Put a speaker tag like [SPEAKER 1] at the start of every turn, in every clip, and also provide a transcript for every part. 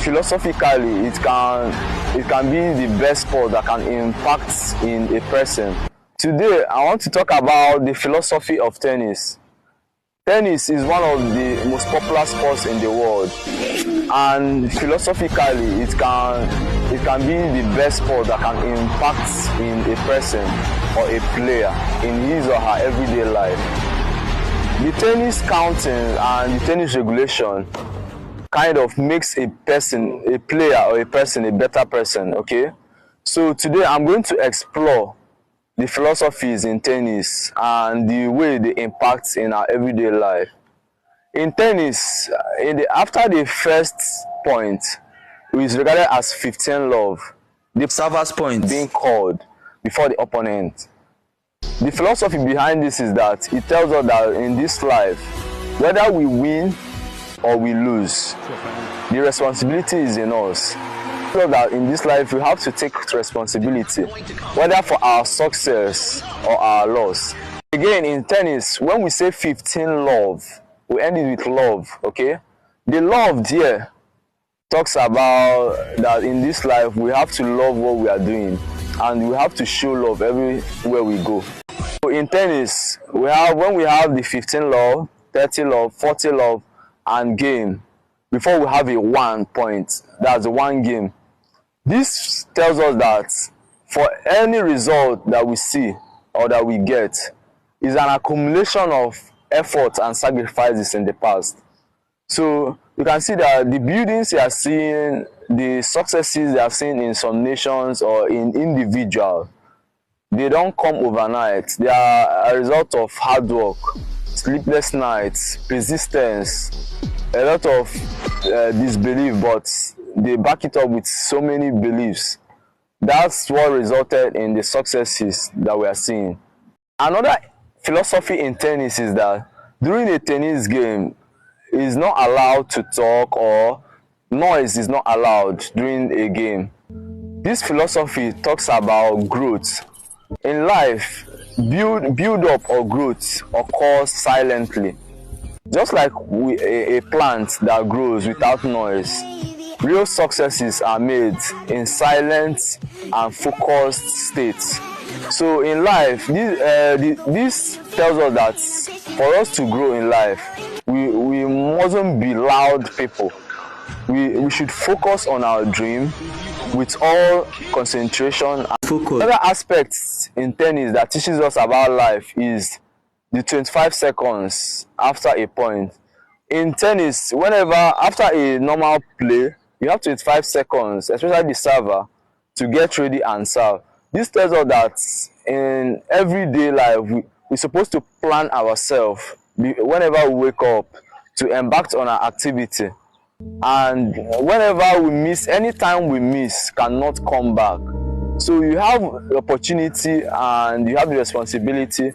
[SPEAKER 1] Philosophically, it can be the best sport that can impact in a person. Today, I want to talk about the philosophy of tennis. Tennis is one of the most popular sports in the world, and philosophically, it can be the best sport that can impact in a person or a player in his or her everyday life. The tennis counting and the tennis regulation kind of makes a player or a person a better person, okay? So today I'm going to explore the philosophies in tennis and the way they impact in our everyday life. In tennis, after the first point, which is regarded as 15 love, the server's point being called before the opponent. The philosophy behind this is that it tells us that in this life, whether we win or we lose, the responsibility is in us. So that in this life we have to take responsibility, whether for our success or our loss. Again, in tennis, when we say 15 love, we end it with love, okay? The love here talks about that in this life we have to love what we are doing, and we have to show love everywhere we go. So in tennis, when we have the 15 love, 30 love, 40 love, and game, before we have a 1 point, that's one game. This tells us that for any result that we see or that we get is an accumulation of effort and sacrifices in the past. So you can see that the buildings you are seeing, the successes they have seen in some nations or in individuals, they don't come overnight. They are a result of hard work, sleepless nights, persistence, a lot of disbelief, but they back it up with so many beliefs. That's what resulted in the successes that we are seeing. Another philosophy in tennis is that during a tennis game, it is not allowed to talk, or noise is not allowed during a game. This philosophy talks about growth. In life, build up or growth occurs silently. Just like a plant that grows without noise, real successes are made in silent and focused states. So in life, this tells us that for us to grow in life, we mustn't be loud people. We should focus on our dream with all concentration and focus. Another aspect in tennis that teaches us about life is the 25 seconds after a point. In tennis, after a normal play, you have 25 seconds, especially the server, to get ready and serve. This tells us that in everyday life, we're supposed to plan ourselves whenever we wake up to embark on our activity. And whenever we miss, anytime we miss cannot come back. So you have the opportunity and you have the responsibility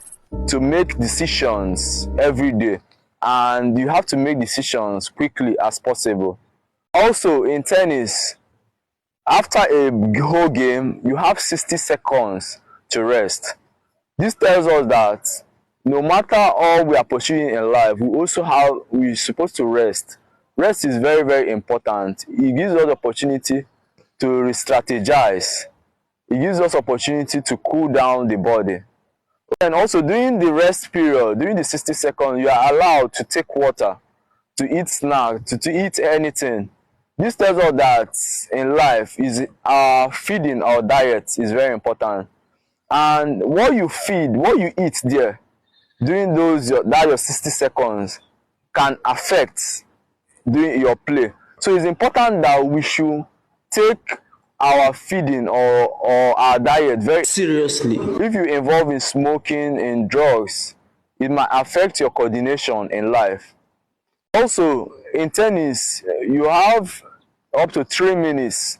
[SPEAKER 1] to make decisions every day, and you have to make decisions quickly as possible. Also in tennis, after a whole game, you have 60 seconds to rest. This tells us that no matter all we are pursuing in life, we're supposed to rest. Rest is very, very important. It gives us the opportunity to re-strategize. It gives us opportunity to cool down the body. And also during the rest period, during the 60 seconds, you are allowed to take water, to eat snack, to eat anything. This tells us that in life, our feeding, our diet is very important. And what you feed, what you eat there during your 60 seconds can affect during your play. So it's important that we should take our feeding or our diet very seriously. If you involve in smoking, in drugs, it might affect your coordination in life. Also, in tennis, you have up to 3 minutes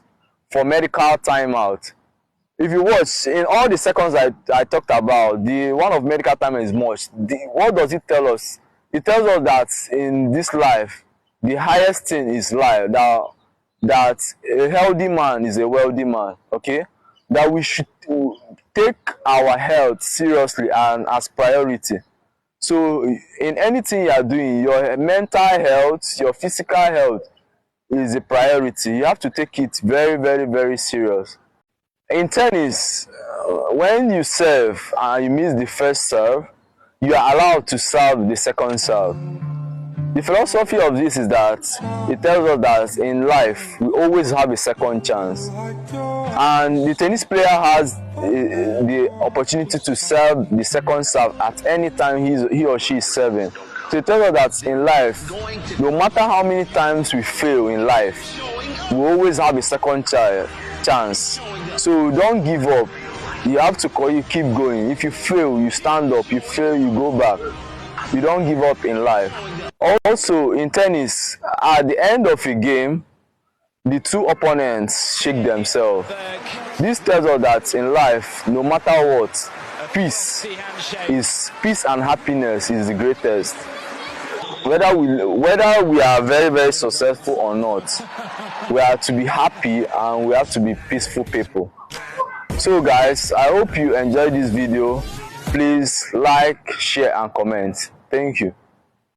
[SPEAKER 1] for medical timeout. If you watch, in all the seconds I talked about, the one of medical time is much. What does it tell us? It tells us that in this life, the highest thing is life. That a healthy man is a wealthy man, okay? That we should take our health seriously and as priority. So in anything you are doing, your mental health, your physical health is a priority. You have to take it very, very, very serious. In tennis, when you serve and you miss the first serve, you are allowed to serve the second serve. The philosophy of this is that it tells us that in life we always have a second chance, and the tennis player has the opportunity to serve the second serve at any time he or she is serving. So it tells us that in life, no matter how many times we fail in life, we always have a second chance. So don't give up. You have to keep going. If you fail, you stand up. You fail, you go back. You don't give up in life. Also in tennis, at the end of a game, the two opponents shake themselves. This tells us that in life, no matter what, peace and happiness is the greatest. Whether we are very, very successful or not, we have to be happy and we have to be peaceful people. So guys, I hope you enjoyed this video. Please like, share and comment. Thank you.